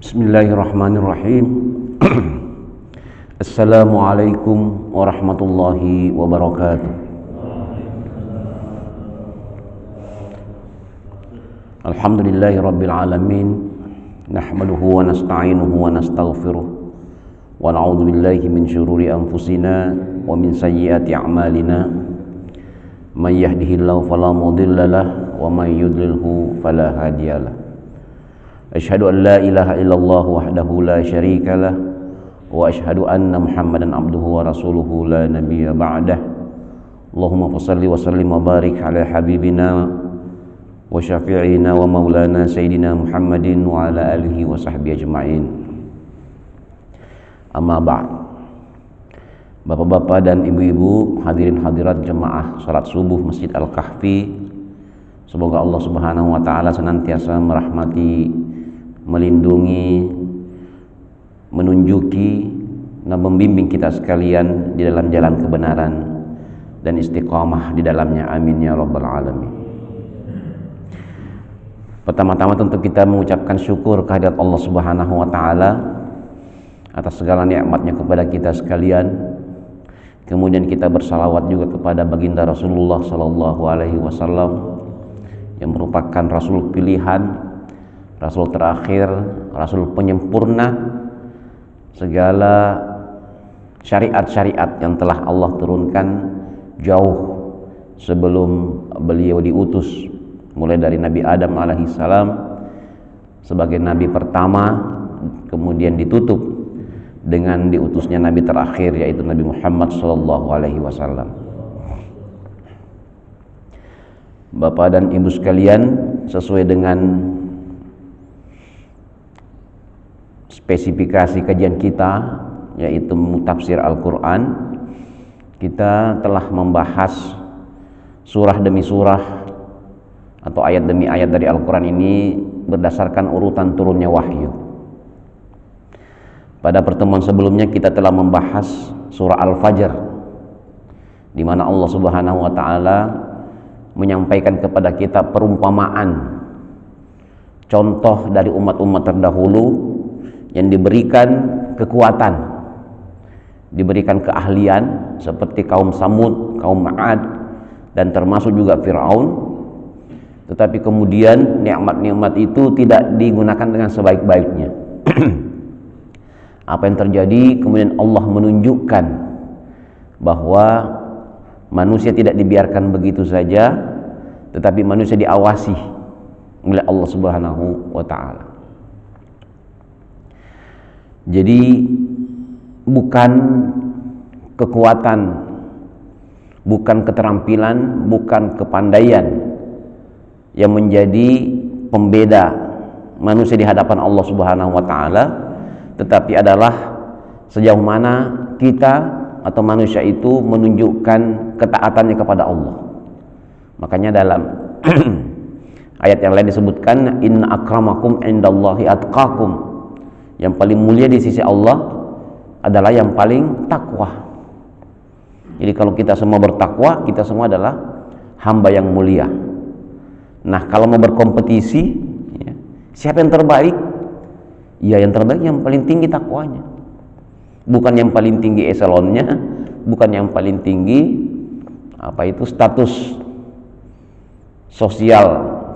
Bismillahirrahmanirrahim. Assalamualaikum warahmatullahi wabarakatuh. Alhamdulillahi rabbil alamin. Nahmaduhu wa nasta'inuhu wa nastaghfiruh. Wa na'udzu billahi min syururi anfusina wa min sayyiati a'malina. May yahdihillahu fala mudilla lahu wa may yudlilhu fala hadiyalah. Asyhadu an la ilaha illallah wahdahu la syarika lah wa asyhadu anna Muhammadan abduhu wa rasuluhu la nabiyya ba'dah. Allahumma shalli wa sallim wa barik ala habibina wa syafi'ina wa maulana sayyidina Muhammadin wa ala alihi wa sahbihi ajma'in. Amma ba'd. Bapak-bapak dan ibu-ibu, hadirin hadirat jemaah salat subuh Masjid Al-Kahfi, semoga Allah Subhanahu wa taala senantiasa merahmati, melindungi, menunjuki dan membimbing kita sekalian di dalam jalan kebenaran dan istiqamah di dalamnya, amin ya rabbal alamin. Pertama-tama tentu kita mengucapkan syukur kehadirat Allah Subhanahu wa taala atas segala nikmatnya kepada kita sekalian. Kemudian kita bersalawat juga kepada baginda Rasulullah sallallahu alaihi wasallam yang merupakan rasul pilihan, rasul terakhir, rasul penyempurna segala syariat-syariat yang telah Allah turunkan jauh sebelum beliau diutus, mulai dari Nabi Adam alaihissalam sebagai nabi pertama, kemudian ditutup dengan diutusnya nabi terakhir, yaitu Nabi Muhammad sallallahu alaihi wasallam. Bapak dan ibu sekalian, sesuai dengan spesifikasi kajian kita, yaitu tafsir Al-Quran, kita telah membahas surah demi surah atau ayat demi ayat dari Al-Quran ini berdasarkan urutan turunnya wahyu. Pada pertemuan sebelumnya kita telah membahas surah Al-Fajr, di mana Allah Subhanahu wa taala menyampaikan kepada kita perumpamaan contoh dari umat-umat terdahulu yang diberikan kekuatan, diberikan keahlian seperti kaum Samud, kaum Ma'ad, dan termasuk juga Fir'aun. Tetapi kemudian nikmat-nikmat itu tidak digunakan dengan sebaik-baiknya. Apa yang terjadi? Kemudian Allah menunjukkan bahwa manusia tidak dibiarkan begitu saja, tetapi manusia diawasi oleh Allah Subhanahu wa taala. Jadi bukan kekuatan, bukan keterampilan, bukan kepandaian yang menjadi pembeda manusia di hadapan Allah Subhanahu wa taala, tetapi adalah sejauh mana kita atau manusia itu menunjukkan ketaatannya kepada Allah. Makanya dalam ayat yang lain disebutkan, inna akramakum indallahi atqakum, yang paling mulia di sisi Allah adalah yang paling takwa. Jadi kalau kita semua bertakwa, kita semua adalah hamba yang mulia. Nah, kalau mau berkompetisi, ya, siapa yang terbaik? Ya, yang terbaik yang paling tinggi takwanya, bukan yang paling tinggi eselonnya, bukan yang paling tinggi status sosial,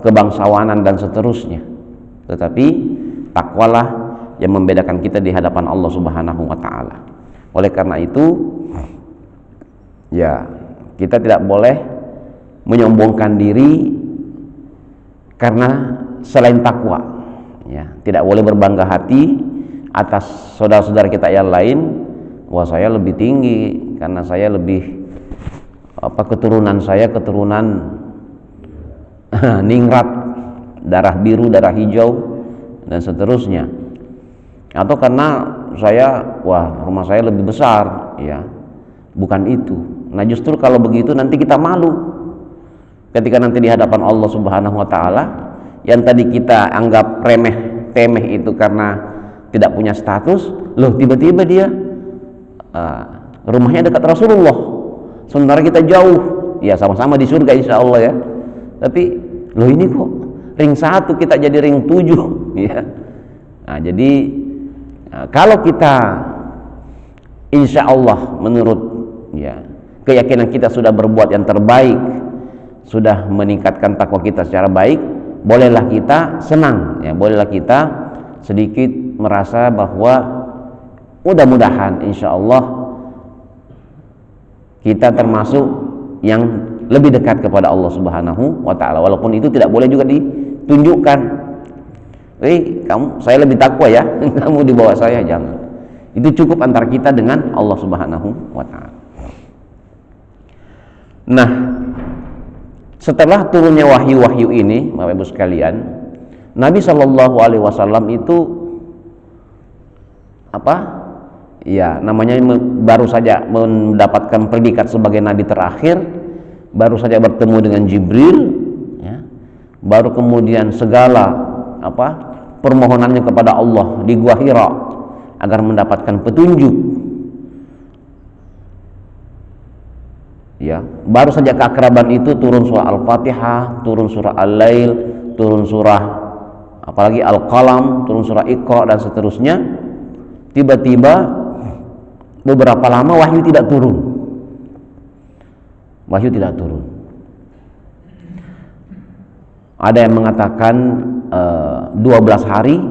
kebangsawanan dan seterusnya, tetapi takwalah yang membedakan kita di hadapan Allah Subhanahu wa taala. Oleh karena itu, ya, kita tidak boleh menyombongkan diri karena selain takwa. Ya, tidak boleh berbangga hati atas saudara-saudara kita yang lain. Wah, saya lebih tinggi karena saya lebih keturunan saya keturunan ningrat, darah biru, darah hijau dan seterusnya. Atau karena rumah saya lebih besar, ya. Bukan itu. Nah, justru kalau begitu nanti kita malu ketika nanti di hadapan Allah Subhanahu wa taala. Yang tadi kita anggap remeh-temeh itu karena tidak punya status, loh tiba-tiba dia rumahnya dekat Rasulullah, sementara kita jauh, ya sama-sama di surga insya Allah ya. Tapi loh ini kok ring 1 kita jadi ring 7 ya. Nah, jadi kalau kita insya Allah menurut ya keyakinan kita sudah berbuat yang terbaik, sudah meningkatkan takwa kita secara baik, bolehlah kita senang, ya bolehlah kita sedikit merasa bahwa mudah-mudahan insya Allah kita termasuk yang lebih dekat kepada Allah Subhanahu wa Ta'ala, walaupun itu tidak boleh juga ditunjukkan. Saya lebih takwa ya, kamu di bawah saya, jangan. Itu cukup antara kita dengan Allah Subhanahu wa Ta'ala. Nah, setelah turunnya wahyu-wahyu ini, Bapak Ibu sekalian, Nabi Shallallahu Alaihi Wasallam itu ya namanya baru saja mendapatkan predikat sebagai nabi terakhir, baru saja bertemu dengan Jibril, ya, baru kemudian segala permohonannya kepada Allah di Gua Hira agar mendapatkan petunjuk, ya baru saja keakraban itu turun surah Al-Fatihah, turun surah Al-Lail, turun surah apalagi Al-Qalam, turun surah Iqra dan seterusnya. Tiba-tiba beberapa lama wahyu tidak turun. Wahyu tidak turun. Ada yang mengatakan 12 hari,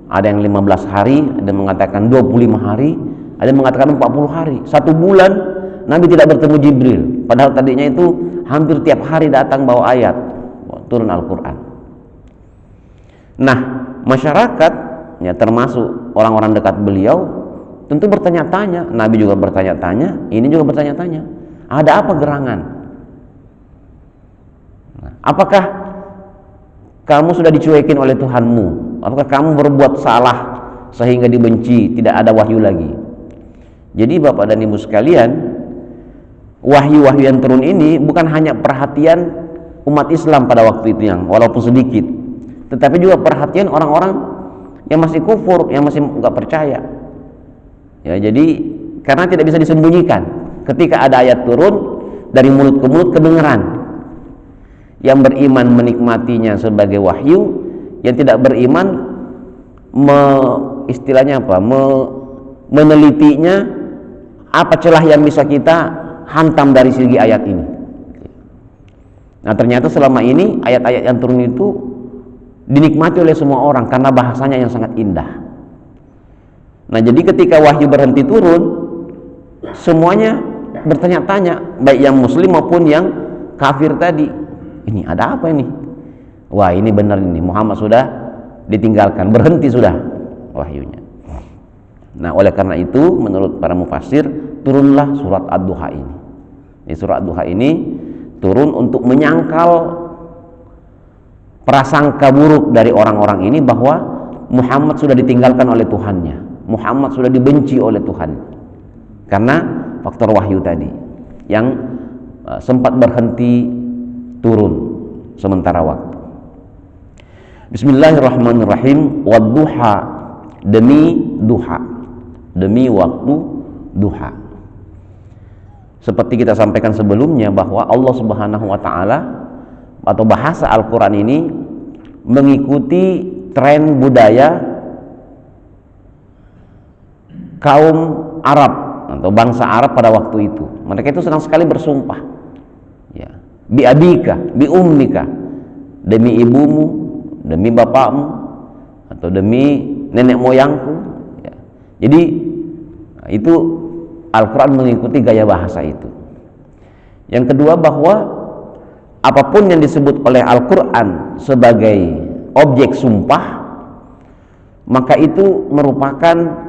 ada yang 15 hari, ada yang mengatakan 25 hari, ada yang mengatakan 40 hari. 1 bulan Nabi tidak bertemu Jibril, padahal tadinya itu hampir tiap hari datang bawa ayat, turun Al-Quran. Nah, masyarakat ya termasuk orang-orang dekat beliau tentu bertanya-tanya, Nabi juga bertanya-tanya, ini juga bertanya-tanya, ada apa gerangan? Nah, apakah kamu sudah dicuekin oleh Tuhanmu? Apakah kamu berbuat salah sehingga dibenci, tidak ada wahyu lagi? Jadi Bapak dan Ibu sekalian, wahyu-wahyu yang turun ini bukan hanya perhatian umat Islam pada waktu itu yang walaupun sedikit, tetapi juga perhatian orang-orang yang masih kufur, yang masih nggak percaya. Ya, jadi karena tidak bisa disembunyikan, ketika ada ayat turun dari mulut ke mulut kedengeran. Yang beriman menikmatinya sebagai wahyu, yang tidak beriman menelitinya apa celah yang bisa kita hantam dari segi ayat ini. Nah, ternyata selama ini ayat-ayat yang turun itu dinikmati oleh semua orang karena bahasanya yang sangat indah. Nah, jadi ketika wahyu berhenti turun, semuanya bertanya-tanya, baik yang muslim maupun yang kafir tadi, ini ada apa ini? Wah, ini benar, ini Muhammad sudah ditinggalkan, berhenti sudah wahyunya. Nah, oleh karena itu menurut para mufassir turunlah surat Ad-Duha ini. Di surat Ad-Duha ini turun untuk menyangkal prasangka buruk dari orang-orang ini bahwa Muhammad sudah ditinggalkan oleh Tuhannya, Muhammad sudah dibenci oleh Tuhan karena faktor wahyu tadi yang sempat berhenti turun sementara waktu. Bismillahirrahmanirrahim. Wadduha, demi duha, demi waktu duha. Seperti kita sampaikan sebelumnya bahwa Allah Subhanahu wa Ta'ala atau bahasa Al-Quran ini mengikuti tren budaya kaum Arab atau bangsa Arab pada waktu itu. Mereka itu senang sekali bersumpah, ya, bi abika, bi ummika, demi ibumu, demi bapakmu, atau demi nenek moyangku, ya. Jadi itu Al-Quran mengikuti gaya bahasa itu. Yang kedua, bahwa apapun yang disebut oleh Al-Quran sebagai objek sumpah, maka itu merupakan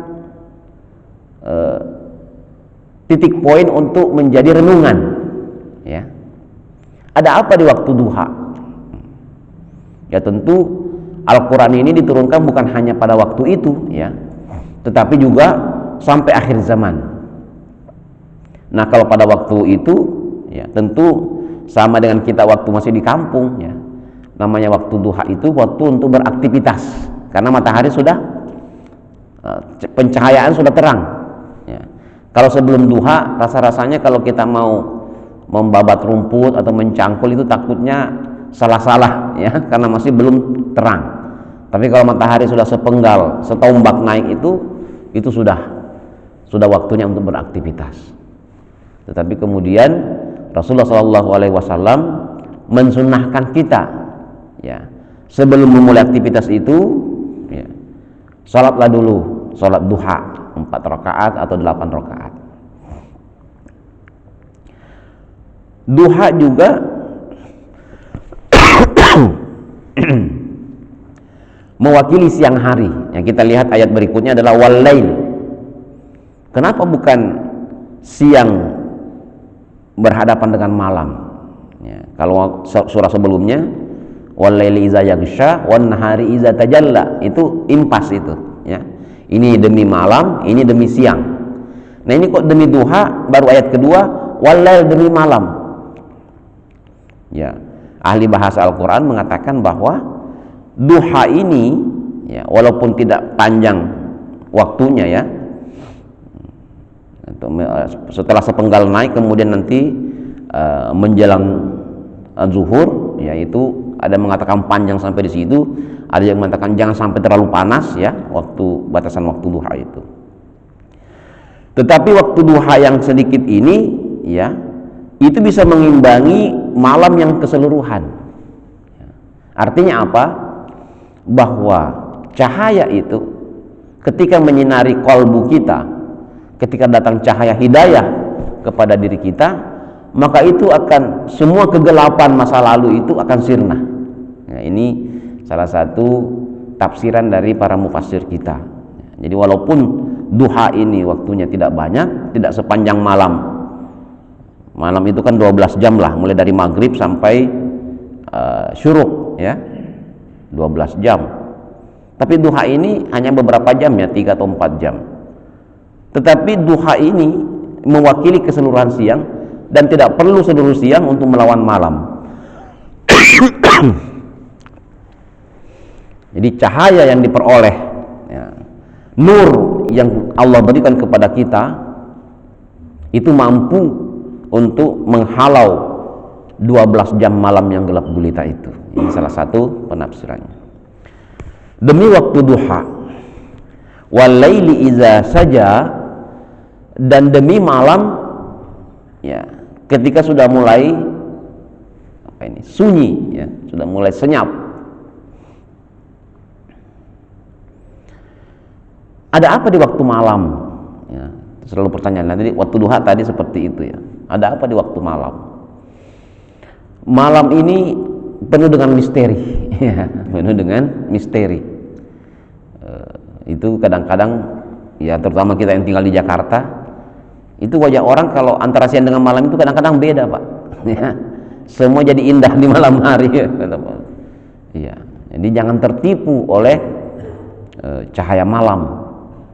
titik poin untuk menjadi renungan, ya. Ada apa di waktu duha? Ya, tentu Al-Quran ini diturunkan bukan hanya pada waktu itu, ya, tetapi juga sampai akhir zaman. Nah, kalau pada waktu itu, ya, tentu sama dengan kita waktu masih di kampung, ya. Namanya waktu duha itu waktu untuk beraktivitas karena matahari sudah pencahayaan sudah terang. Kalau sebelum duha, rasa-rasanya kalau kita mau membabat rumput atau mencangkul itu takutnya salah-salah, ya, karena masih belum terang. Tapi kalau matahari sudah sepenggal, setombak naik itu sudah waktunya untuk beraktivitas. Tetapi kemudian Rasulullah SAW mensunnahkan kita, ya, sebelum memulai aktivitas itu, ya, sholatlah dulu, sholat duha 4 rakaat atau 8 rakaat. Duha juga mewakili siang hari. Yang kita lihat ayat berikutnya adalah wal-lail. Kenapa bukan siang berhadapan dengan malam? Ya, kalau surah sebelumnya wal-laili iza yaghsha wan nahari iza tajalla, itu impas itu, ya. Ini demi malam, ini demi siang. Nah, ini kok demi duha, baru ayat kedua wal-lail, demi malam. Ya, ahli bahasa Al-Quran mengatakan bahwa duha ini, ya, walaupun tidak panjang waktunya, ya, setelah sepenggal naik kemudian nanti menjelang zuhur, yaitu ada mengatakan panjang sampai di situ, ada yang mengatakan jangan sampai terlalu panas, ya, batasan waktu duha itu. Tetapi waktu duha yang sedikit ini, ya, itu bisa mengimbangi malam yang keseluruhan. Artinya apa? Bahwa cahaya itu ketika menyinari kolbu kita, ketika datang cahaya hidayah kepada diri kita, maka itu akan, semua kegelapan masa lalu itu akan sirna. Nah, ini salah satu tafsiran dari para mufassir kita. Jadi walaupun duha ini waktunya tidak banyak, tidak sepanjang malam. Malam itu kan 12 jam lah, mulai dari maghrib sampai syuruk, ya, 12 jam. Tapi duha ini hanya beberapa jam, ya, 3 atau 4 jam. Tetapi duha ini mewakili keseluruhan siang dan tidak perlu seluruh siang untuk melawan malam. Jadi cahaya yang diperoleh, ya, nur yang Allah berikan kepada kita itu mampu untuk menghalau 12 jam malam yang gelap gulita itu. Ini salah satu penafsirannya. Demi waktu duha, wal-laili iza saja, dan demi malam, ya, ketika sudah mulai sunyi, ya, sudah mulai senyap. Ada apa di waktu malam? Ya, selalu pertanyaan. Jadi waktu duha tadi seperti itu, ya. Ada apa di waktu malam? Malam ini penuh dengan misteri, ya, penuh dengan misteri. Itu kadang-kadang, ya, terutama kita yang tinggal di Jakarta, itu wajah orang kalau antara siang dengan malam itu kadang-kadang beda, Pak. Ya, semua jadi indah di malam hari, ya. Ya, jadi jangan tertipu oleh cahaya malam.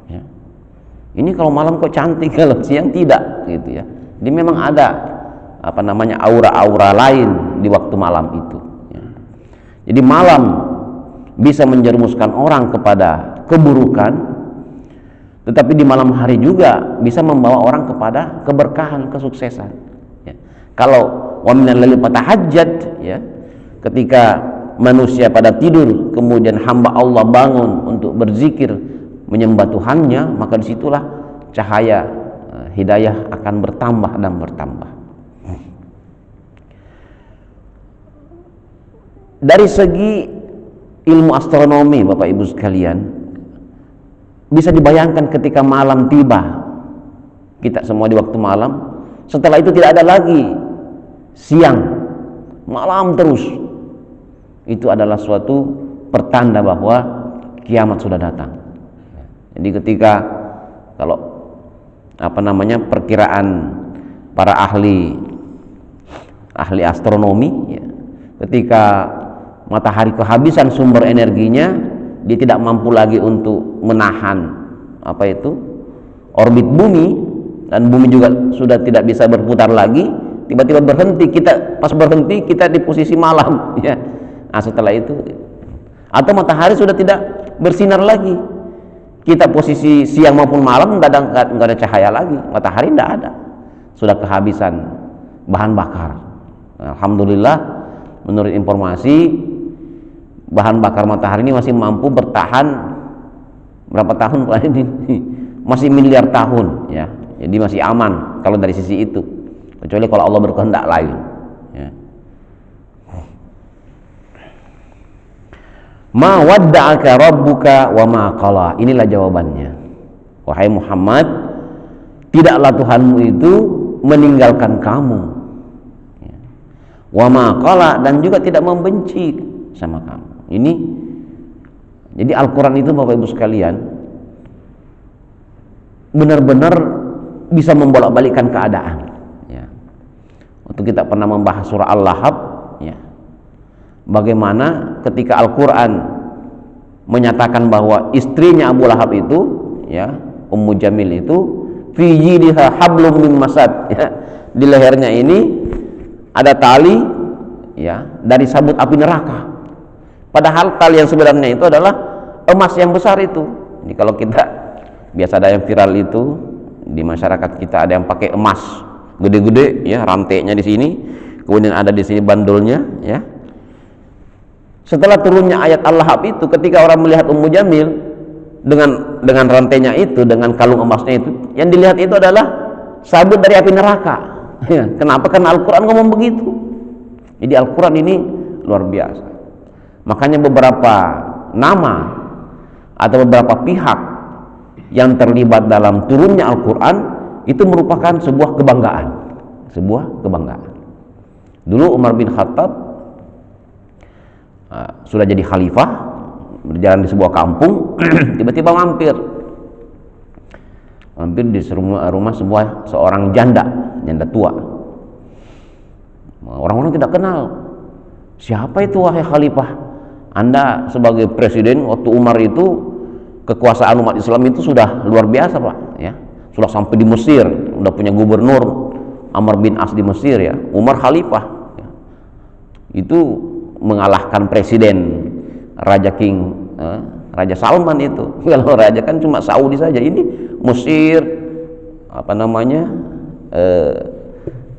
Ya. Ini kalau malam kok cantik, kalau siang tidak, gitu, ya. Jadi memang ada aura-aura lain di waktu malam itu, ya. Jadi malam bisa menjerumuskan orang kepada keburukan, tetapi di malam hari juga bisa membawa orang kepada keberkahan, kesuksesan, ya. Kalau wa minal laili fatahajjat, ya, ketika manusia pada tidur kemudian hamba Allah bangun untuk berzikir menyembah Tuhannya, maka disitulah cahaya hidayah akan bertambah dan bertambah. Dari segi ilmu astronomi, Bapak Ibu sekalian, bisa dibayangkan ketika malam tiba, kita semua di waktu malam, setelah itu tidak ada lagi siang, malam terus. Itu adalah suatu pertanda bahwa kiamat sudah datang. Jadi ketika, kalau perkiraan para ahli astronomi, ya, ketika matahari kehabisan sumber energinya, dia tidak mampu lagi untuk menahan orbit bumi, dan bumi juga sudah tidak bisa berputar lagi, tiba-tiba berhenti. Pas berhenti kita di posisi malam, ya. Nah, setelah itu, atau matahari sudah tidak bersinar lagi, kita posisi siang maupun malam nggak ada cahaya lagi, matahari tidak ada, sudah kehabisan bahan bakar. Alhamdulillah, menurut informasi bahan bakar matahari ini masih mampu bertahan berapa tahun Pak? Ini masih miliar tahun ya. Jadi masih aman kalau dari sisi itu. Kecuali kalau Allah berkehendak lain ya. Ma wadda'aka rabbuka wa ma qala. Inilah jawabannya. Wahai Muhammad, tidaklah Tuhanmu itu meninggalkan kamu. Ya. Wa ma qala, dan juga tidak membenci sama kamu. Ini jadi Al-Quran itu Bapak Ibu sekalian benar-benar bisa membolak-balikkan keadaan ya. Untuk kita pernah membahas surah Al-Lahab ya, bagaimana ketika Al-Quran menyatakan bahwa istrinya Abu Lahab itu ya, Ummu Jamil itu fi jidha hablum min masad ya, di lehernya ini ada tali ya dari sabut api neraka. Padahal tali yang sebenarnya itu adalah emas yang besar itu. Jadi kalau kita biasa ada yang viral itu di masyarakat kita, ada yang pakai emas gede-gede ya, rantainya di sini, kemudian ada di sini bandulnya ya. Setelah turunnya ayat Al-Lahab itu, ketika orang melihat Ummu Jamil dengan rantainya itu, dengan kalung emasnya itu, yang dilihat itu adalah sabut dari api neraka. Ya, kenapa? Karena Al-Quran ngomong begitu. Jadi Al-Quran ini luar biasa. Makanya beberapa nama atau beberapa pihak yang terlibat dalam turunnya Al-Quran itu merupakan sebuah kebanggaan. Sebuah kebanggaan. Dulu Umar bin Khattab sudah jadi khalifah, berjalan di sebuah kampung, tiba-tiba mampir di rumah seorang janda tua. Orang-orang tidak kenal, siapa itu wahai khalifah? Anda sebagai presiden waktu Umar itu, kekuasaan umat Islam itu sudah luar biasa Pak ya, sudah sampai di Mesir, sudah punya gubernur Amr bin As di Mesir ya. Umar khalifah ya. Itu mengalahkan presiden Raja Raja Salman itu. Kalau raja kan cuma Saudi saja, ini Mesir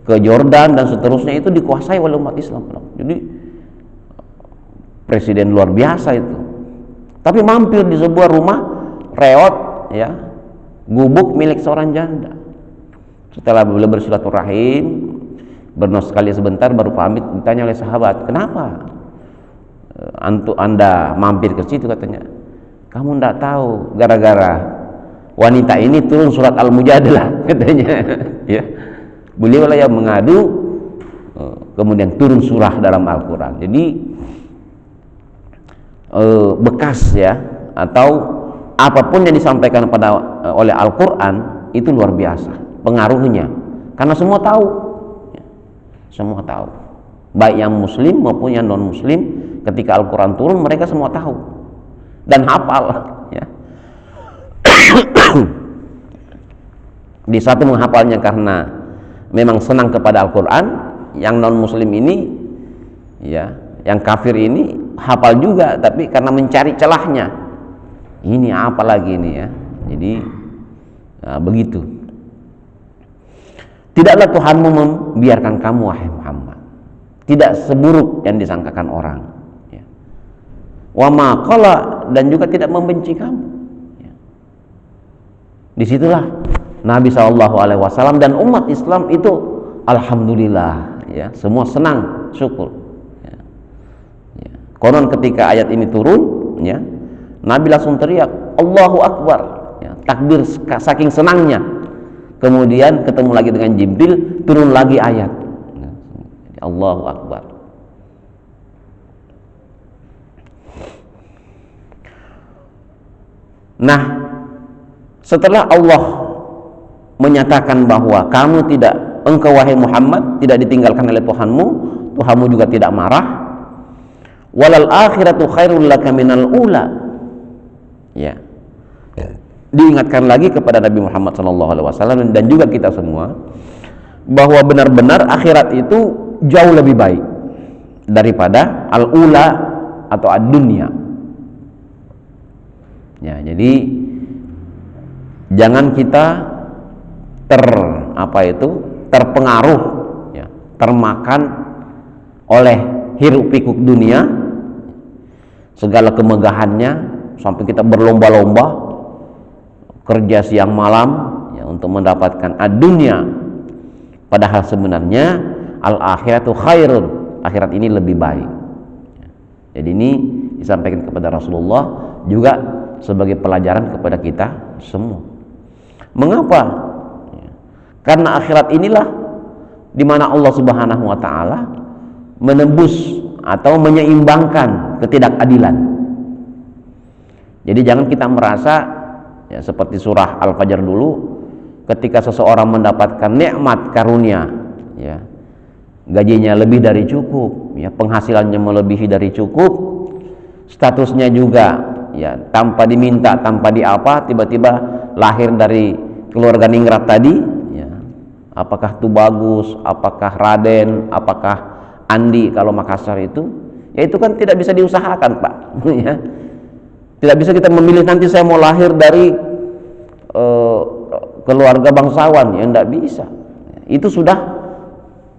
ke Jordan dan seterusnya itu dikuasai oleh umat Islam. Jadi presiden luar biasa itu. Tapi mampir di sebuah rumah reot ya, gubuk milik seorang janda. Setelah beliau bersilaturahim, bernoskali sebentar baru pamit, ditanya oleh sahabat, kenapa Anda mampir ke situ? Katanya, kamu tidak tahu gara-gara wanita ini turun surat Al-Mujadalah katanya ya. Beliau lah yang mengadu, kemudian turun surah dalam Al-Quran. Jadi bekas ya, atau apapun yang disampaikan oleh Al-Quran itu luar biasa pengaruhnya, karena semua tahu ya. Semua tahu, baik yang muslim maupun yang non muslim, ketika Al-Quran turun mereka semua tahu dan hafal ya. Di satu menghafalnya karena memang senang kepada Al-Quran, yang non muslim ini ya, yang kafir ini hafal juga, tapi karena mencari celahnya, ini apa lagi ini ya. Jadi begitu. Tidaklah Tuhanmu membiarkan kamu wahai Muhammad, tidak seburuk yang disangkakan orang ya. Wa ma qala, dan juga tidak membenci kamu ya. Disitulah Nabi SAW dan umat Islam itu alhamdulillah ya, semua senang, syukur. Konon ketika ayat ini turun ya, Nabi langsung teriak Allahu Akbar ya, takbir saking senangnya. Kemudian ketemu lagi dengan Jibril, turun lagi ayat Allahu Akbar. Nah, setelah Allah menyatakan bahwa engkau wahai Muhammad tidak ditinggalkan oleh Tuhanmu juga tidak marah, walal akhiratu khairul laka minal ula ya. Diingatkan lagi kepada Nabi Muhammad SAW dan juga kita semua bahwa benar-benar akhirat itu jauh lebih baik daripada al-ula atau ad-dunya ya. Jadi jangan kita terpengaruh ya, termakan oleh hiruk pikuk dunia segala kemegahannya, sampai kita berlomba-lomba kerja siang malam ya, untuk mendapatkan ad-dunya, padahal sebenarnya al-akhiratu khairun, akhirat ini lebih baik. Jadi ini disampaikan kepada Rasulullah juga sebagai pelajaran kepada kita semua. Mengapa? Karena akhirat inilah di mana Allah Subhanahu wa taala menembus atau menyeimbangkan ketidakadilan. Jadi jangan kita merasa ya, seperti surah Al-Fajr dulu, ketika seseorang mendapatkan nikmat karunia ya, gajinya lebih dari cukup ya, penghasilannya melebihi dari cukup, statusnya juga ya tanpa diminta, tanpa diapa, tiba-tiba lahir dari keluarga ningrat tadi ya, apakah itu bagus, apakah Raden, apakah Andi kalau Makassar itu, ya itu kan tidak bisa diusahakan Pak ya. Tidak bisa kita memilih nanti saya mau lahir dari keluarga bangsawan, ya tidak bisa. Itu sudah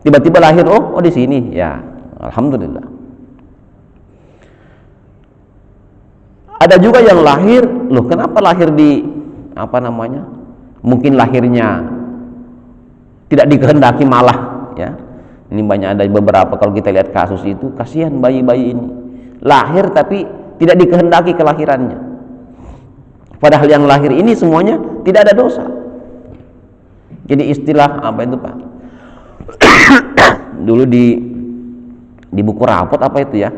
tiba-tiba lahir, oh di sini ya, alhamdulillah. Ada juga yang lahir, loh kenapa lahir di apa namanya? Mungkin lahirnya tidak dikehendaki malah ya. Ini banyak, ada beberapa kalau kita lihat kasus itu, kasihan bayi-bayi ini lahir tapi tidak dikehendaki kelahirannya, padahal yang lahir ini semuanya tidak ada dosa. Jadi istilah apa itu Pak dulu di buku rapot apa itu ya,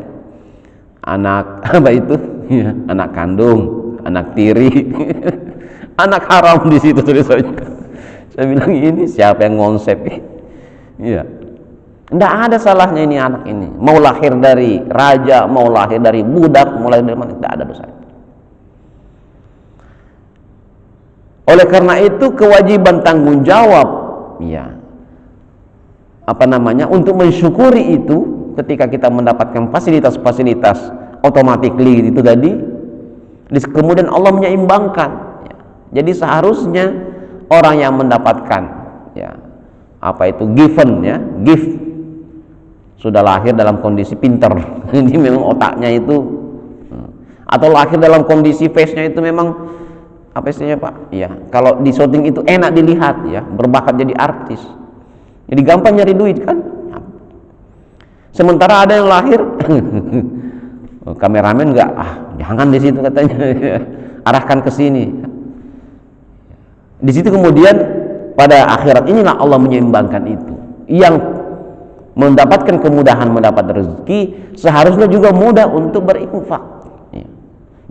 anak apa itu ya, anak kandung, anak tiri anak haram di situ tulisannya. Saya bilang ini siapa yang ngonsep ya. Tidak ada salahnya ini anak ini, mau lahir dari raja, mau lahir dari budak, mau lahir dari mana, tidak ada dosa. Oleh karena itu kewajiban tanggung jawab ya, apa namanya, untuk mensyukuri itu ketika kita mendapatkan fasilitas-fasilitas automatically itu tadi, kemudian Allah menyeimbangkan ya. Jadi seharusnya orang yang mendapatkan ya apa itu given ya, gift, sudah lahir dalam kondisi pinter ini memang otaknya itu, atau lahir dalam kondisi face-nya itu memang apa istilahnya Pak ya, kalau di syuting itu enak dilihat ya, berbakat jadi artis, jadi gampang nyari duit kan. Sementara ada yang lahir kameramen enggak, jangan di situ katanya arahkan ke sini. Di situ kemudian pada akhirat inilah Allah menyeimbangkan itu. Yang mendapatkan kemudahan mendapat rezeki seharusnya juga mudah untuk berinfak ya.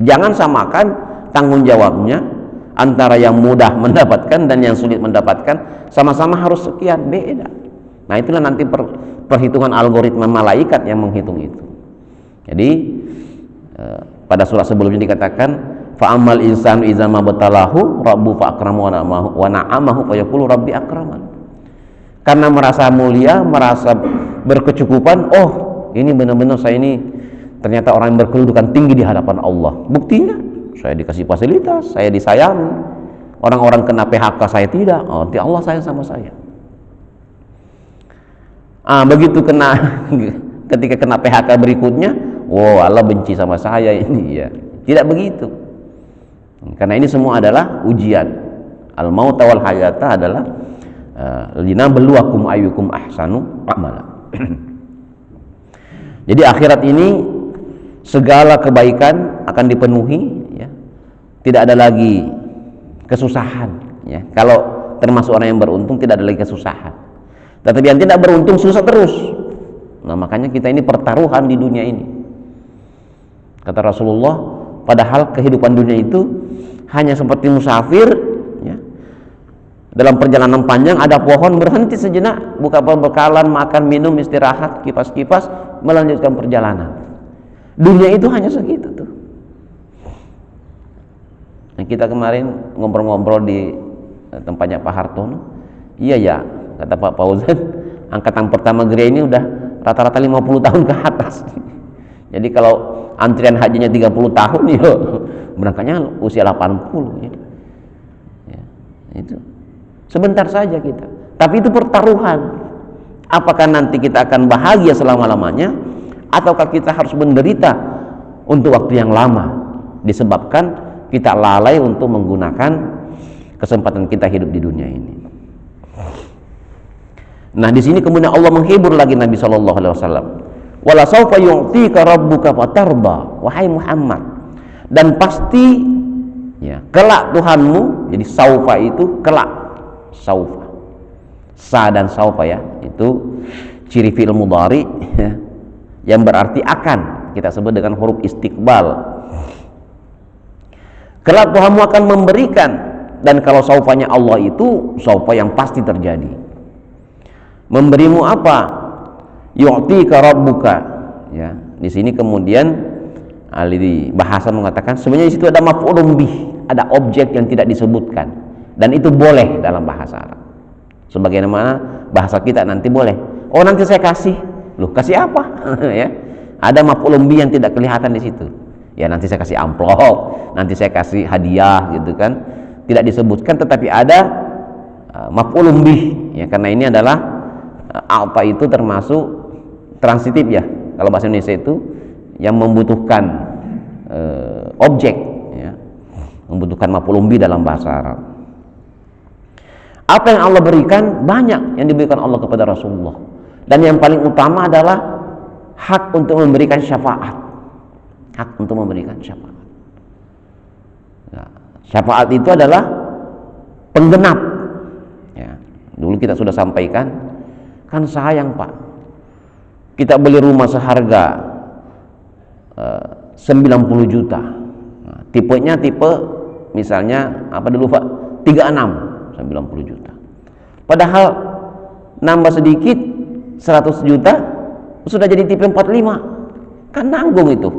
Jangan samakan tanggung jawabnya antara yang mudah mendapatkan dan yang sulit mendapatkan, sama-sama harus sekian, beda. Nah itulah nanti perhitungan algoritma malaikat yang menghitung itu. Jadi pada surah sebelumnya dikatakan fa'amal insanu idza mabtalahu rabbu fa'akramu wa na'amahu fa yaqulu rabbi akraman. Karena merasa mulia, merasa berkecukupan, oh ini benar-benar saya ini ternyata orang yang berkedudukan tinggi di hadapan Allah. Buktinya saya dikasih fasilitas, saya disayangi, orang-orang kena PHK saya tidak, oh nanti Allah sayang sama saya. Begitu ketika kena PHK berikutnya, wow Allah benci sama saya ini ya. Tidak begitu, karena ini semua adalah ujian. Al-maut wal hayata adalah linabluwakum ayyukum ahsanu amala. Jadi akhirat ini segala kebaikan akan dipenuhi ya. Tidak ada lagi kesusahan ya. Kalau termasuk orang yang beruntung tidak ada lagi kesusahan. Tetapi yang tidak beruntung susah terus. Nah, makanya kita ini pertaruhan di dunia ini. Kata Rasulullah, padahal kehidupan dunia itu hanya seperti musafir ya. Dalam perjalanan panjang ada pohon, berhenti sejenak, buka perbekalan, makan, minum, istirahat, kipas-kipas, melanjutkan perjalanan. Dunia itu hanya segitu tuh. Nah, kita kemarin ngobrol-ngobrol di tempatnya Pak Hartono. Iya ya, kata Pak Fauzan, angkatan pertama gereja ini udah rata-rata 50 tahun ke atas. Jadi kalau antrian hajinya 30 tahun ya, berangkatnya usia 80 ya. Ya, itu. Sebentar saja kita, tapi itu pertaruhan. Apakah nanti kita akan bahagia selama-lamanya, ataukah kita harus menderita untuk waktu yang lama, disebabkan kita lalai untuk menggunakan kesempatan kita hidup di dunia ini. Nah, di sini kemudian Allah menghibur lagi Nabi sallallahu alaihi wasallam. Wala saufa yu'tika rabbuka fatarda, wahai Muhammad, dan pasti ya, kelak Tuhanmu. Jadi saufa itu kelak, saufa, sa dan saufa ya, itu ciri fi'il mudhari ya, yang berarti akan, kita sebut dengan huruf istiqbal. Kelak Tuhanmu akan memberikan, dan kalau saufanya Allah itu saufa yang pasti terjadi. Memberimu apa? Yu'tika rabbuka. Ya, di sini kemudian ahli bahasa mengatakan sebenarnya di situ ada maf'ulun bih, ada objek yang tidak disebutkan, dan itu boleh dalam bahasa Arab. Sebagaimana bahasa kita nanti boleh. Oh, nanti saya kasih. Loh, kasih apa? Ya. Ada maf'ulun bih yang tidak kelihatan di situ. Ya, nanti saya kasih amplop, nanti saya kasih hadiah gitu kan. Tidak disebutkan, tetapi ada maf'ulun bih ya, karena ini adalah apa itu termasuk transitif ya, kalau bahasa Indonesia itu yang membutuhkan objek ya, membutuhkan maf'ulun bih dalam bahasa Arab. Apa yang Allah berikan, banyak yang diberikan Allah kepada Rasulullah, dan yang paling utama adalah hak untuk memberikan syafaat, hak untuk memberikan syafaat. Nah, syafaat itu adalah penggenap ya. Dulu kita sudah sampaikan, kan sayang Pak, kita beli rumah seharga 90 juta. Nah, tipenya tipe misalnya apa dulu Pak? 36, 90 juta. Padahal nambah sedikit 100 juta sudah jadi tipe 45. Kan nanggung itu.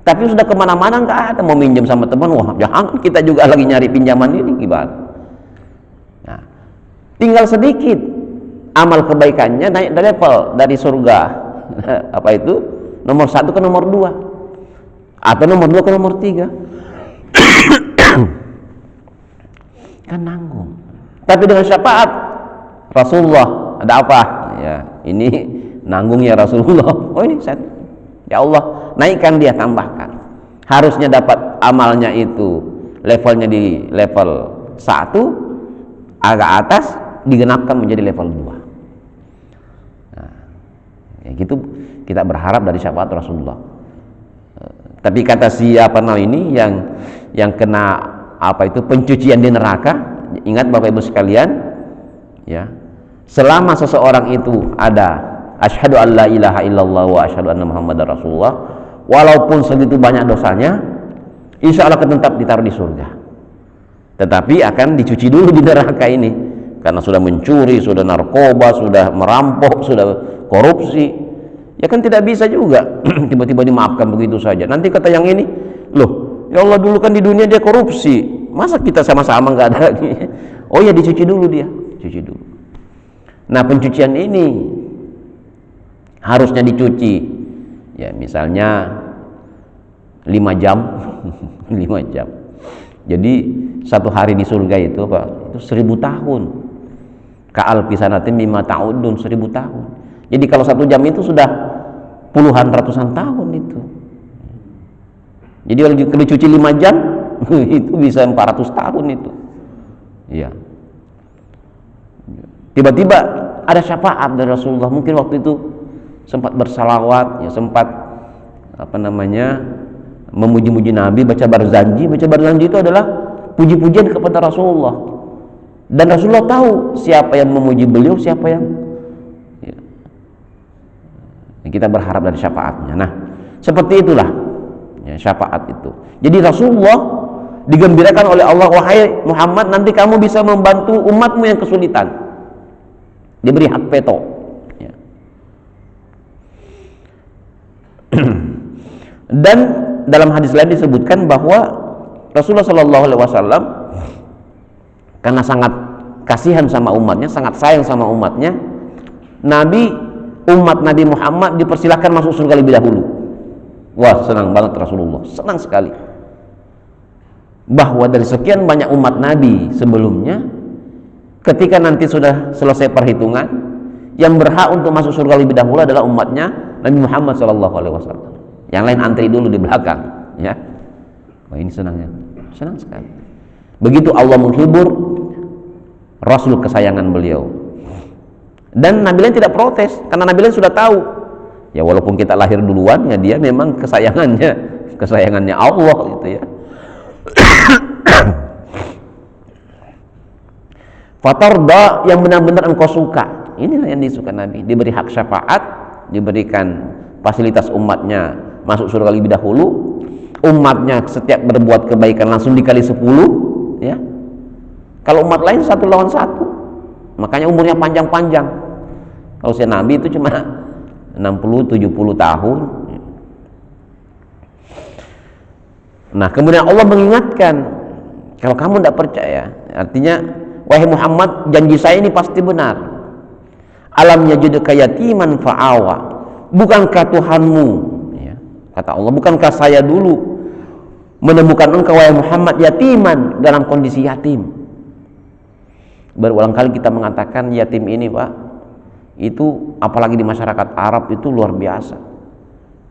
Tapi sudah kemana-mana nggak ada, mau minjem sama teman, wah jangan, kita juga lagi nyari pinjaman ini gimana. Nah, tinggal sedikit amal kebaikannya naik level dari surga apa itu nomor 1 ke nomor 2 atau nomor 2 ke nomor 3 kan nanggung. Tapi dengan syafaat Rasulullah ada apa ya, ini nanggung ya Rasulullah, oh ini saya, ya Allah naikkan dia, tambahkan, harusnya dapat amalnya itu levelnya di level 1 agak atas, digenapkan menjadi level 2. Nah, ya gitu kita berharap dari syafaat Rasulullah. Tapi kata siapa ini yang kena apa itu pencucian di neraka, ingat Bapak Ibu sekalian ya, selama seseorang itu ada asyhadu an la ilaha illallah wa asyhadu anna muhammadar rasulullah, walaupun segitu banyak dosanya, insya Allah akan tetap ditaruh di surga, tetapi akan dicuci dulu di neraka ini. Karena sudah mencuri, sudah narkoba, sudah merampok, sudah korupsi, ya kan tidak bisa juga tiba-tiba dimaafkan begitu saja. Nanti kata yang ini, loh ya Allah dulu kan di dunia dia korupsi, masa kita sama-sama nggak ada lagi? Oh ya dicuci dulu dia, cuci dulu. Nah pencucian ini harusnya dicuci ya misalnya 5 jam 5 jam. Jadi satu hari di surga itu Pak, itu 1000 tahun. Ka'al pisanatin mimma ta'udun, 1000 tahun. Jadi kalau 1 jam itu sudah puluhan ratusan tahun itu. Jadi kalau dicuci 5 jam itu bisa 400 tahun itu. Iya. Tiba-tiba ada syafaat dari Rasulullah, mungkin waktu itu sempat bersalawat, ya sempat apa namanya memuji-muji Nabi, baca barzanji. Baca barzanji itu adalah puji-pujian kepada Rasulullah. Dan Rasulullah tahu siapa yang memuji beliau, siapa yang ya. Kita berharap dari syafaatnya. Nah, seperti itulah ya, syafaat itu. Jadi Rasulullah digembirakan oleh Allah, wahai Muhammad, nanti kamu bisa membantu umatmu yang kesulitan. Diberi hak veto ya. Dan dalam hadis lain disebutkan bahwa Rasulullah Shallallahu Alaihi Wasallam karena sangat kasihan sama umatnya, sangat sayang sama umatnya, umat Nabi Muhammad dipersilahkan masuk surga lebih dahulu. Wah, senang banget Rasulullah, senang sekali. Bahwa dari sekian banyak umat Nabi sebelumnya, ketika nanti sudah selesai perhitungan, yang berhak untuk masuk surga lebih dahulu adalah umatnya Nabi Muhammad SAW. yang lain antri dulu di belakang, ya. Wah, ini senangnya, senang sekali. Begitu Allah menghibur Rasul kesayangan beliau. Dan Nabi lain tidak protes karena Nabi lain sudah tahu. Ya walaupun kita lahir duluan, ya dia memang kesayangannya Allah gitu ya. Fatarda, yang benar-benar engkau suka. Inilah yang disuka Nabi, diberi hak syafaat, diberikan fasilitas umatnya masuk surga lebih dahulu, umatnya setiap berbuat kebaikan langsung dikali 10, ya. Kalau umat lain 1 lawan 1, makanya umurnya panjang-panjang. Kalau usia Nabi itu cuma 60-70 tahun. Nah, kemudian Allah mengingatkan, kalau kamu tidak percaya, artinya wahai Muhammad, janji saya ini pasti benar. Alam yajidka yatiman fa'awa, bukankah Tuhanmu, ya, kata Allah, bukankah saya dulu menemukan engkau wahai Muhammad yatiman, dalam kondisi yatim. Berulang kali kita mengatakan yatim ini, Pak, itu apalagi di masyarakat Arab itu luar biasa,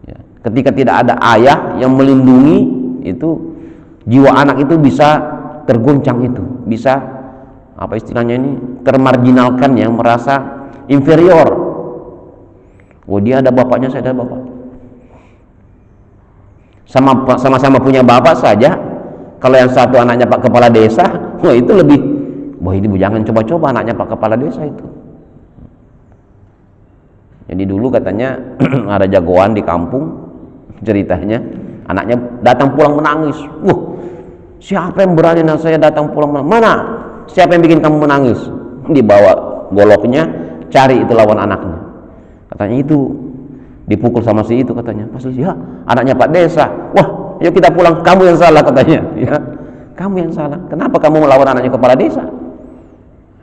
ya. Ketika tidak ada ayah yang melindungi, itu jiwa anak itu bisa terguncang, itu bisa apa istilahnya ini, termarginalkan, yang merasa inferior. Oh, dia ada bapaknya, saya ada bapak. Sama-sama punya bapak saja, kalau yang satu anaknya Pak Kepala Desa, wah itu lebih, wah ini jangan coba-coba anaknya Pak Kepala Desa itu. Jadi dulu katanya ada jagoan di kampung, ceritanya anaknya datang pulang menangis. Wah, siapa yang berani saya datang pulang menangis? Mana? Siapa yang bikin kamu menangis? Dibawa goloknya, cari itu lawan anaknya. Katanya itu dipukul sama si itu, katanya. Pas ya, anaknya Pak Desa. Wah, yuk kita pulang, kamu yang salah, katanya. Ya, kamu yang salah. Kenapa kamu melawan anaknya kepala desa?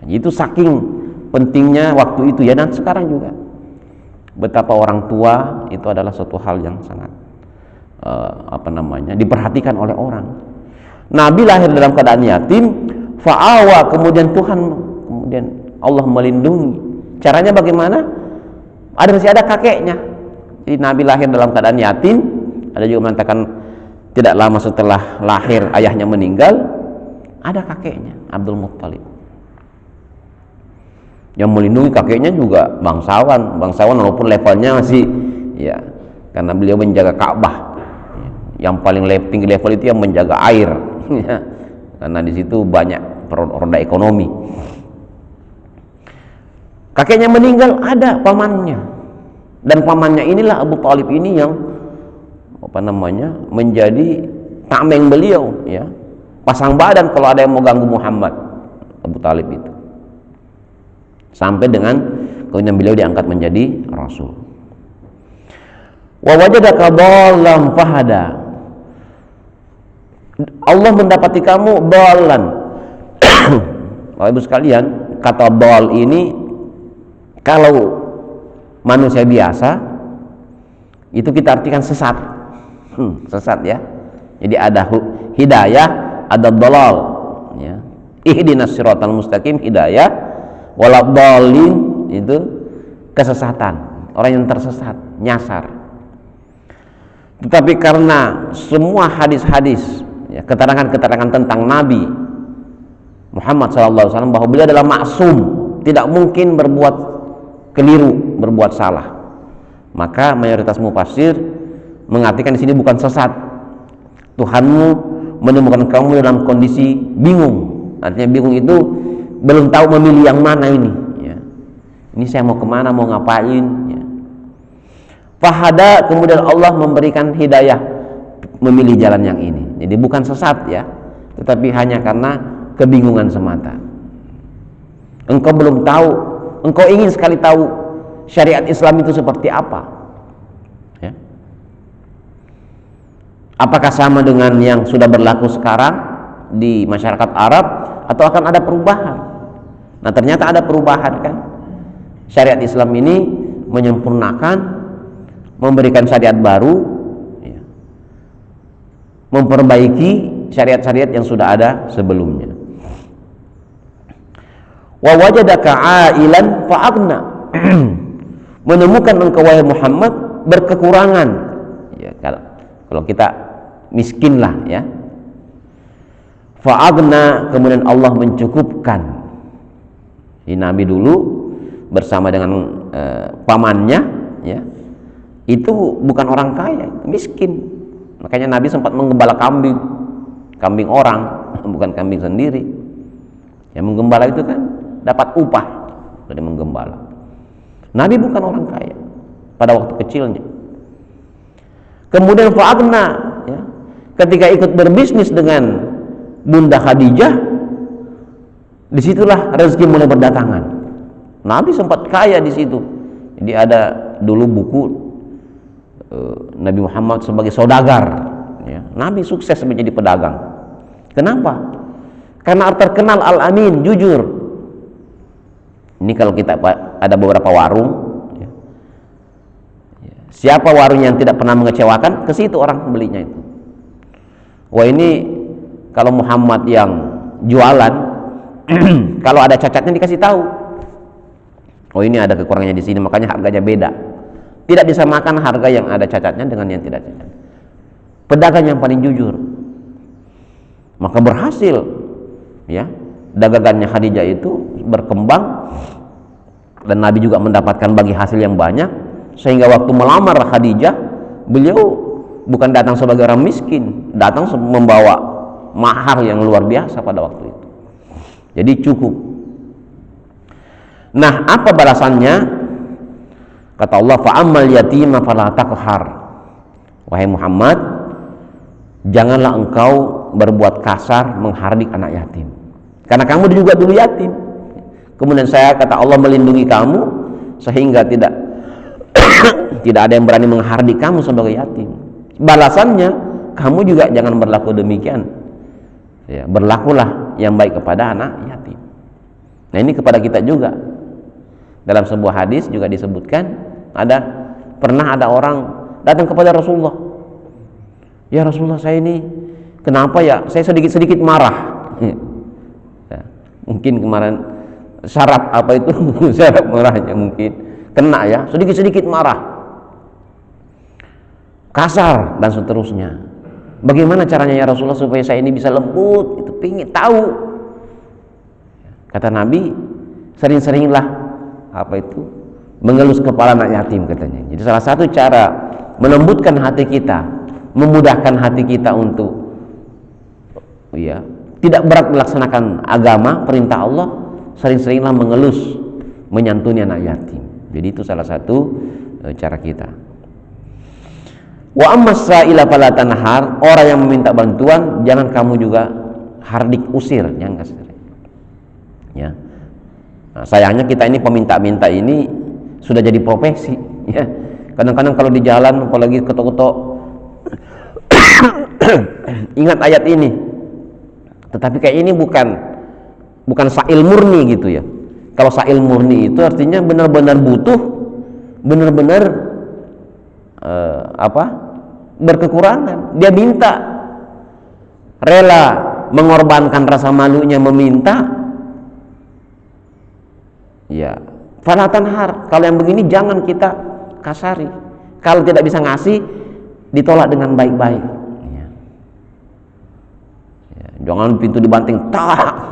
Itu saking pentingnya waktu itu ya, dan sekarang juga. Betapa orang tua itu adalah suatu hal yang sangat diperhatikan oleh orang. Nabi lahir dalam keadaan yatim, fa'awa, kemudian Allah melindungi. Caranya bagaimana? Masih ada kakeknya. Jadi Nabi lahir dalam keadaan yatim. Ada juga mengatakan tidak lama setelah lahir ayahnya meninggal, ada kakeknya, Abdul Muttalib, yang melindungi. Kakeknya juga bangsawan walaupun levelnya masih, ya, karena beliau menjaga Ka'bah. Yang paling tinggi level itu yang menjaga air, ya, karena di situ banyak roda ekonomi. Kakeknya meninggal, ada pamannya, dan pamannya inilah Abu Talib ini yang menjadi tameng beliau, ya, pasang badan kalau ada yang mau ganggu Muhammad. Abu Talib itu sampai dengan kemudian beliau diangkat menjadi Rasul. Wa wajadaka dhallan fahada, Allah mendapati kamu dhalan. Bapak Ibu sekalian, kata dhal ini kalau manusia biasa itu kita artikan sesat, sesat ya. Jadi ada hidayah, ada dhalal, ya. Ihdinas siratal mustaqim, hidayah, waladhdallin itu kesesatan, orang yang tersesat, nyasar. Tetapi karena semua hadis-hadis, ya, keterangan-keterangan tentang Nabi Muhammad SAW bahwa beliau adalah maksum, tidak mungkin berbuat keliru, berbuat salah, maka mayoritas mufassir mengartikan di sini bukan sesat. Tuhanmu menemukan kamu dalam kondisi bingung. Artinya bingung itu belum tahu memilih yang mana ini, ya. Ini saya mau kemana, mau ngapain, ya. Fahada, kemudian Allah memberikan hidayah memilih jalan yang ini. Jadi bukan sesat, ya, tetapi hanya karena kebingungan semata. Engkau belum tahu, engkau ingin sekali tahu syariat Islam itu seperti apa, ya. Apakah sama dengan yang sudah berlaku sekarang di masyarakat Arab, atau akan ada perubahan? Nah, ternyata ada perubahan, kan. Syariat Islam ini menyempurnakan, memberikan syariat baru, ya, memperbaiki syariat-syariat yang sudah ada sebelumnya. Wa wajadaka ailan fa'agna, menemukan engkau wahai Muhammad berkekurangan, ya, Kalau kita miskin lah ya. Fa'agna, kemudian Allah mencukupkan. Ini Nabi dulu bersama dengan pamannya ya. Itu bukan orang kaya, miskin. Makanya Nabi sempat menggembala kambing orang, bukan kambing sendiri. Yang menggembala itu kan dapat upah dari menggembala. Nabi bukan orang kaya pada waktu kecilnya. Kemudian fa'agna ya, ketika ikut berbisnis dengan Bunda Khadijah, disitulah rezeki mulai berdatangan. Nabi sempat kaya di situ. Jadi ada dulu buku Nabi Muhammad sebagai saudagar ya. Nabi sukses menjadi pedagang. Kenapa? Karena terkenal al-amin, jujur. Ini kalau kita ada beberapa warung ya. Siapa warung yang tidak pernah mengecewakan, ke situ orang belinya itu. Wah, ini kalau Muhammad yang jualan kalau ada cacatnya dikasih tahu. Oh, ini ada kekurangannya di sini, makanya harganya beda. Tidak bisa makan harga yang ada cacatnya dengan yang tidak cacat. Pedagang yang paling jujur, maka berhasil ya. Dagangannya Khadijah itu berkembang dan Nabi juga mendapatkan bagi hasil yang banyak, sehingga waktu melamar Khadijah, beliau bukan datang sebagai orang miskin, datang membawa mahar yang luar biasa pada waktu itu. Jadi cukup. Nah, apa balasannya? Kata Allah, fa'ammal yatima fala taqhar. Wahai Muhammad, janganlah engkau berbuat kasar menghardik anak yatim. Karena kamu juga dulu yatim. Kemudian kata Allah melindungi kamu sehingga tidak ada yang berani menghardik kamu sebagai yatim. Balasannya, kamu juga jangan berlaku demikian. Ya, berlakulah yang baik kepada anak yatim. Nah, ini kepada kita juga. Dalam sebuah hadis juga disebutkan, pernah ada orang datang kepada Rasulullah. Ya Rasulullah, saya ini kenapa ya? Saya sedikit-sedikit marah. Ya, mungkin kemarin syarat apa itu syarat marahnya mungkin kena ya, sedikit-sedikit marah, kasar dan seterusnya. Bagaimana caranya ya Rasulullah supaya saya ini bisa lembut? Itu pingin tahu. Kata Nabi, sering-seringlah mengelus kepala anak yatim katanya. Jadi salah satu cara melembutkan hati kita, memudahkan hati kita untuk ya tidak berat melaksanakan agama, perintah Allah, sering-seringlah mengelus, menyantuni anak yatim. Jadi itu salah satu cara kita. Wa ammas sa'ila fala tanhar, orang yang meminta bantuan jangan kamu juga hardik, usir, jangan kasih. Ya. Nah, sayangnya kita ini peminta-minta ini sudah jadi profesi ya. Kadang-kadang kalau di jalan apalagi ketok-ketok ingat ayat ini. Tetapi kayak ini bukan sa'il murni gitu ya. Kalau sa'il murni itu artinya benar-benar butuh, benar-benar berkekurangan. Dia minta, rela mengorbankan rasa malunya meminta. Ya, fala tanhar. Kalau yang begini jangan kita kasari. Kalau tidak bisa ngasih, ditolak dengan baik-baik. Ya. Ya, jangan pintu dibanting, tak.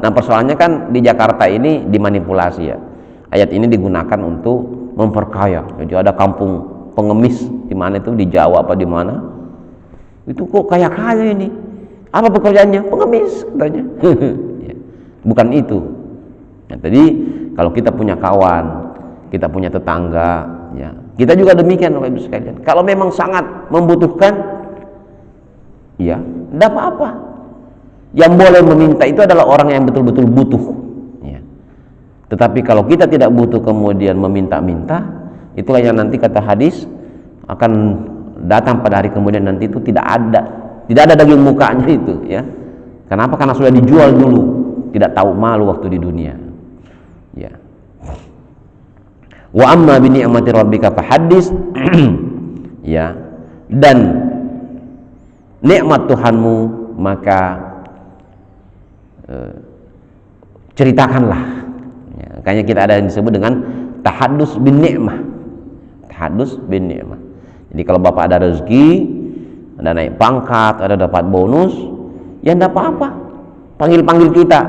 Nah persoalannya kan di Jakarta ini dimanipulasi ya. Ayat ini digunakan untuk memperkaya. Jadi ada kampung pengemis di mana itu, di Jawa apa di mana? Itu kok kaya-kaya ini. Apa pekerjaannya? Pengemis katanya. Ya, bukan itu. Nah, tadi kalau kita punya kawan, kita punya tetangga, ya, kita juga demikian Bapak Ibu sekalian. Kalau memang sangat membutuhkan, ya, tidak apa-apa. Yang boleh meminta itu adalah orang yang betul-betul butuh. Ya. Tetapi kalau kita tidak butuh kemudian meminta-minta, itulah yang nanti kata hadis akan datang pada hari kemudian nanti itu tidak ada daging mukanya itu, ya. Kenapa? Karena sudah dijual dulu, tidak tahu malu waktu di dunia. Ya. Wa amma bi ni'mati rabbika fahaddits. Ya. Dan nikmat Tuhanmu maka ceritakanlah. Ya, makanya kita ada yang disebut dengan tahaddus bin ni'mah. Tahaddus bin ni'mah. Jadi kalau bapak ada rezeki, ada naik pangkat, ada dapat bonus, ya enggak apa-apa, panggil kita,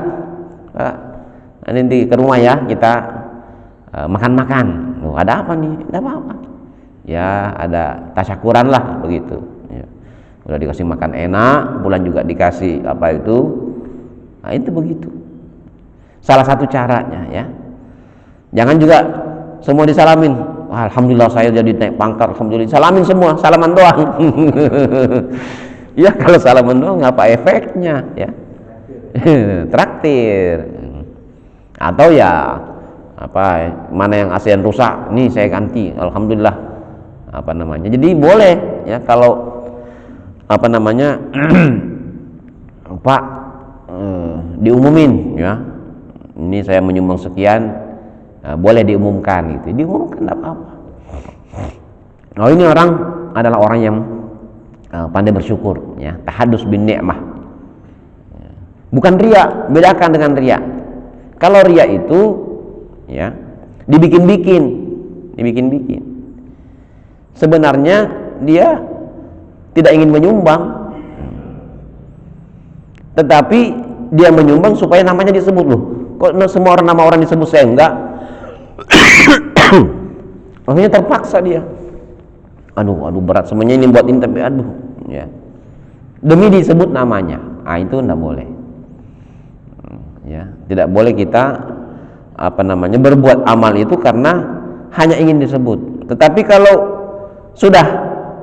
nanti ke rumah ya, kita makan-makan. Loh, ada apa nih? Enggak apa-apa, ya ada tasyakuran lah begitu ya. Udah dikasih makan enak, bulan juga dikasih apa itu, nah itu begitu. Salah satu caranya ya. Jangan juga semua disalamin. Wah, alhamdulillah saya jadi naik pangkat, alhamdulillah. Salamin semua, salaman doang. Ya kalau salaman doang apa efeknya ya? Traktir. Atau ya apa, mana yang ASEAN rusak, nih saya ganti, alhamdulillah. Apa namanya? Jadi boleh ya kalau apa namanya Pak diumumin ya, ini saya menyumbang sekian, boleh diumumkan gitu, diumumkan tidak apa-apa. Oh, ini orang adalah orang yang pandai bersyukur ya, tahadus bin ni'mah, bukan riya. Bedakan dengan riya. Kalau riya itu ya dibikin-bikin, sebenarnya dia tidak ingin menyumbang, tetapi dia menyumbang supaya namanya disebut. Loh, kok semua orang, nama orang disebut, saya enggak. Akhirnya terpaksa dia, aduh berat semuanya ini buat ini, tapi aduh ya, demi disebut namanya. Itu enggak boleh ya. Tidak boleh kita apa namanya berbuat amal itu karena hanya ingin disebut. Tetapi kalau sudah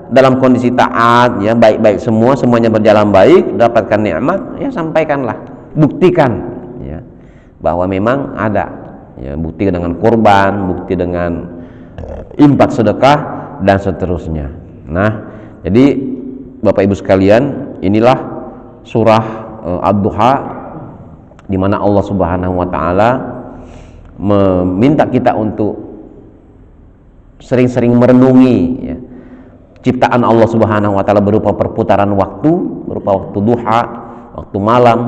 dalam kondisi taat ya, baik-baik semuanya berjalan baik, dapatkan nikmat, ya sampaikanlah, buktikan ya bahwa memang ada ya, bukti dengan kurban, bukti dengan infak sedekah dan seterusnya. Nah, jadi Bapak Ibu sekalian, inilah surah Ad-Duha, di mana Allah Subhanahu wa taala meminta kita untuk sering-sering merenungi ya, ciptaan Allah Subhanahu wa taala berupa perputaran waktu, berupa waktu duha, waktu malam.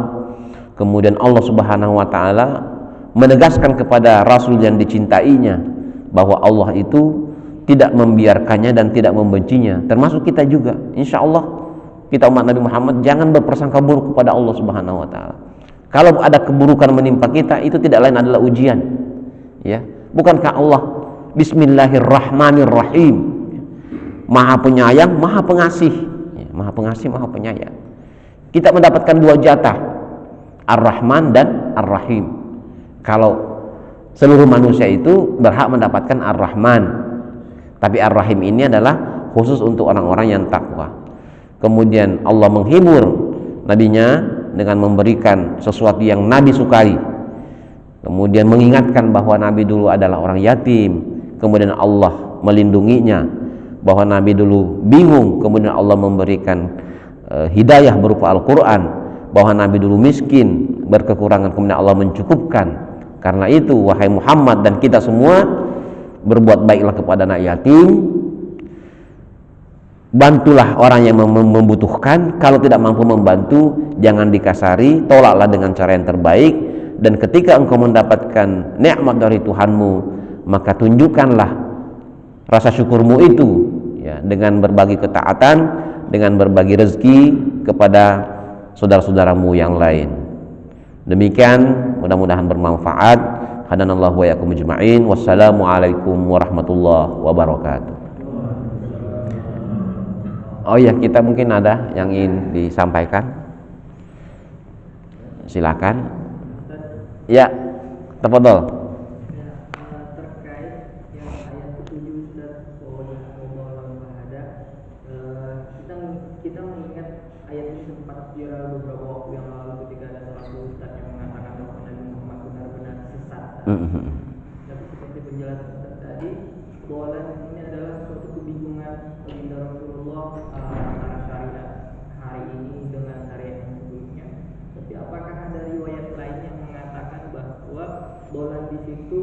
Kemudian Allah Subhanahu wa taala menegaskan kepada Rasul yang dicintainya bahwa Allah itu tidak membiarkannya dan tidak membencinya, termasuk kita juga. Insya Allah kita umat Nabi Muhammad jangan berprasangka buruk kepada Allah Subhanahu wa taala. Kalau ada keburukan menimpa kita, itu tidak lain adalah ujian ya. Bukankah Allah Bismillahirrahmanirrahim, Maha Penyayang, Maha Pengasih ya, Maha Pengasih, Maha Penyayang. Kita mendapatkan dua jatah, Ar-Rahman dan Ar-Rahim. Kalau seluruh manusia itu berhak mendapatkan Ar-Rahman, tapi Ar-Rahim ini adalah khusus untuk orang-orang yang takwa. Kemudian Allah menghibur nabinya dengan memberikan sesuatu yang Nabi sukai, kemudian mengingatkan bahwa Nabi dulu adalah orang yatim, kemudian Allah melindunginya, bahwa Nabi dulu bingung, kemudian Allah memberikan hidayah berupa Al-Quran, bahwa Nabi dulu miskin, berkekurangan, kemudian Allah mencukupkan. Karena itu wahai Muhammad dan kita semua, berbuat baiklah kepada anak yatim, bantulah orang yang membutuhkan. Kalau tidak mampu membantu, jangan dikasari, tolaklah dengan cara yang terbaik. Dan ketika engkau mendapatkan nikmat dari Tuhanmu, maka tunjukkanlah rasa syukurmu itu ya, dengan berbagi ketaatan, dengan berbagi rezeki kepada saudara-saudaramu yang lain. Demikian, mudah-mudahan bermanfaat. Hadanallahu wa yakum ajma'in. Wassalamualaikum warahmatullahi wabarakatuh. Oh ya, kita mungkin ada yang ingin disampaikan. Silakan. Ya, tafadhol. Terkait yang ayat 7 Ustaz, kita mengingat ayat ini sempat viral beberapa waktu yang lalu ketika ada salah satu Ustaz yang mengatakan bahwa Nabi Muhammad benar-benar sesat. Tapi seperti penjelasan Ustaz tadi, dolan ini adalah suatu kebingungan baginda Rasulullah antara syariat hari ini dengan syariat yang sebelumnya. Tapi apakah ada riwayat lain yang mengatakan bahwa dolan di situ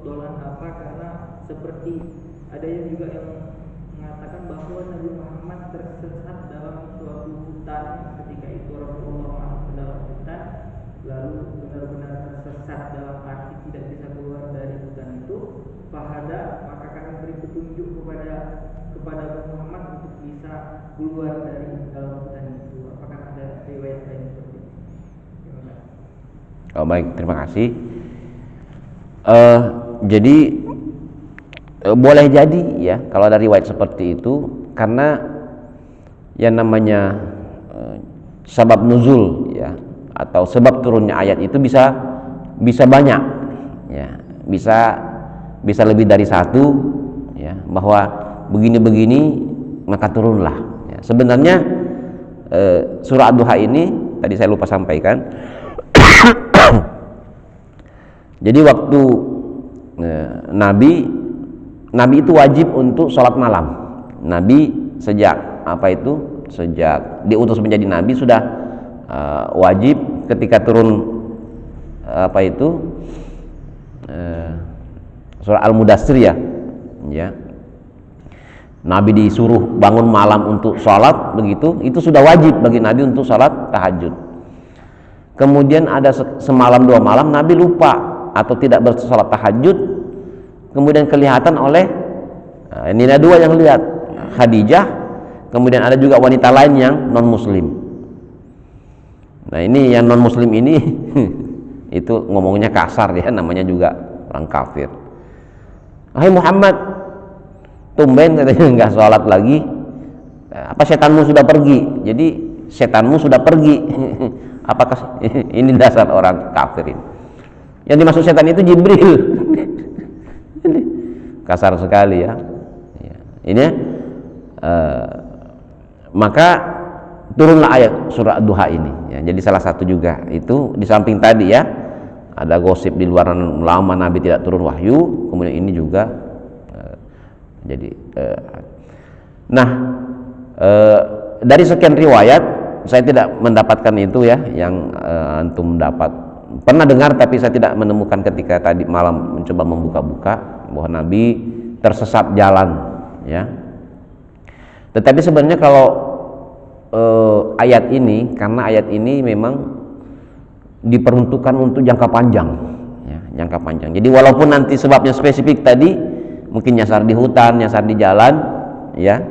dolan apa? Karena seperti ada yang juga yang mengatakan bahwa Nabi Muhammad tersesat dalam suatu hutan ketika itu Rasulullah masuk ke dalam hutan, lalu benar-benar tersesat dalam arti tidak bisa keluar dari hutan itu. Fahada, maka kami beri petunjuk kepada kepada Muhammad untuk bisa keluar dari dalam hutan itu. Apakah ada riwayat lain seperti itu? Terima kasih. Oh, baik, terima kasih. Jadi boleh jadi ya kalau ada riwayat seperti itu, karena yang namanya sebab nuzul ya atau sebab turunnya ayat itu bisa banyak ya, bisa lebih dari satu ya, bahwa begini maka turunlah ya. Sebenarnya surah Ad-Duha ini tadi saya lupa sampaikan. Jadi waktu Nabi itu wajib untuk sholat malam. Nabi sejak diutus menjadi Nabi sudah wajib ketika turun surah Al-Mudaththir ya. Nabi disuruh bangun malam untuk sholat, begitu, itu sudah wajib bagi Nabi untuk sholat tahajud. Kemudian ada semalam 2 malam Nabi lupa atau tidak bersolat tahajud, kemudian kelihatan oleh ini ada 2 yang lihat, Khadijah, kemudian ada juga wanita lain yang non muslim. Nah ini yang non muslim ini itu ngomongnya kasar ya, namanya juga orang kafir. Hai Muhammad, tumben katanya nggak sholat lagi, apa setanmu sudah pergi? Jadi setanmu sudah pergi. Apakah ini dasar orang kafir ini? Yang dimaksud setan itu Jibril. Kasar sekali ya. Ini maka turunlah ayat surah Ad-Duha ini ya. Jadi salah satu juga itu, di samping tadi ya ada gosip di luar lama Nabi tidak turun wahyu, kemudian ini juga dari sekian riwayat saya tidak mendapatkan itu ya yang antum dapat pernah dengar, tapi saya tidak menemukan ketika tadi malam mencoba membuka-buka bahwa Nabi tersesat jalan ya. Tetapi sebenarnya kalau ayat ini, karena ayat ini memang diperuntukkan untuk jangka panjang ya, jangka panjang. Jadi walaupun nanti sebabnya spesifik tadi mungkin nyasar di hutan, nyasar di jalan ya,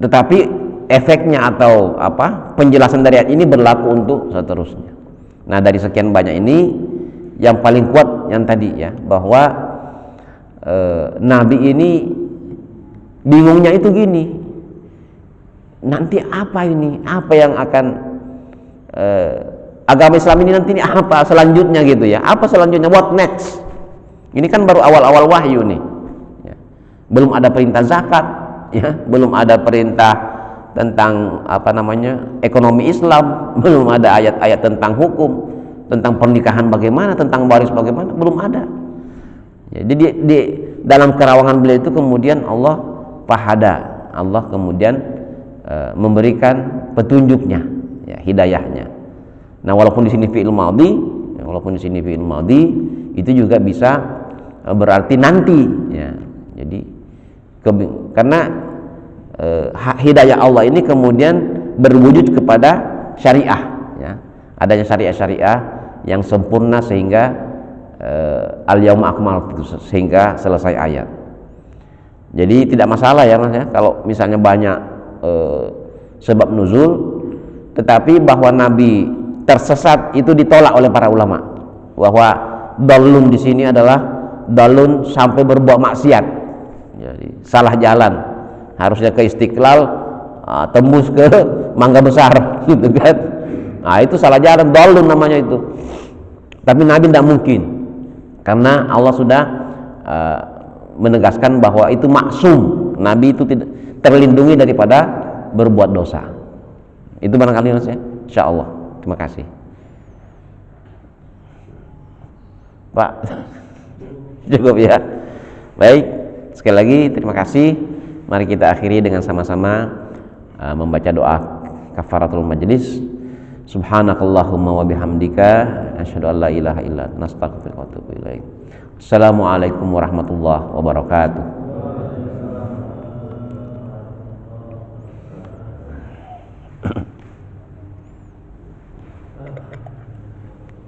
tetapi efeknya atau penjelasan dari ayat ini berlaku untuk seterusnya. Nah dari sekian banyak ini yang paling kuat yang tadi ya, bahwa Nabi ini bingungnya itu gini, nanti apa yang akan agama Islam ini nanti apa selanjutnya gitu ya, apa selanjutnya, what next? Ini kan baru awal-awal wahyu nih ya. Belum ada perintah zakat ya, belum ada perintah tentang ekonomi Islam, belum ada ayat-ayat tentang hukum, tentang pernikahan bagaimana, tentang waris bagaimana, belum ada ya. Jadi di dalam kerawangan beliau itu kemudian Allah kemudian memberikan petunjuknya ya, hidayahnya. Nah walaupun di sini fi'il madhi itu juga bisa berarti nanti ya. Jadi karena hidayah Allah ini kemudian berwujud kepada syariah ya. Adanya syariah yang sempurna sehingga al-yauma akmaltu, sehingga selesai ayat. Jadi tidak masalah ya Mas ya, kalau misalnya banyak sebab nuzul, tetapi bahwa Nabi tersesat itu ditolak oleh para ulama, bahwa dalun di sini adalah dalun sampai berbuat maksiat. Jadi salah jalan, harusnya ke Istiqlal tembus ke Mangga Besar gitu kan. Nah itu salah jalan, dalun namanya itu. Tapi Nabi tidak mungkin, karena Allah sudah menegaskan bahwa itu maksum, Nabi itu tidak terlindungi daripada berbuat dosa. Itu barangkali Mas ya, insyaallah. Terima kasih Pak. Cukup ya. Baik, sekali lagi terima kasih. Mari kita akhiri dengan sama-sama membaca doa kafaratul majlis. Subhanakallahumma wa bihamdika asyhadu an la ilaha illa anta astaghfiruka wa atubu ilaik. Assalamualaikum warahmatullahi wabarakatuh.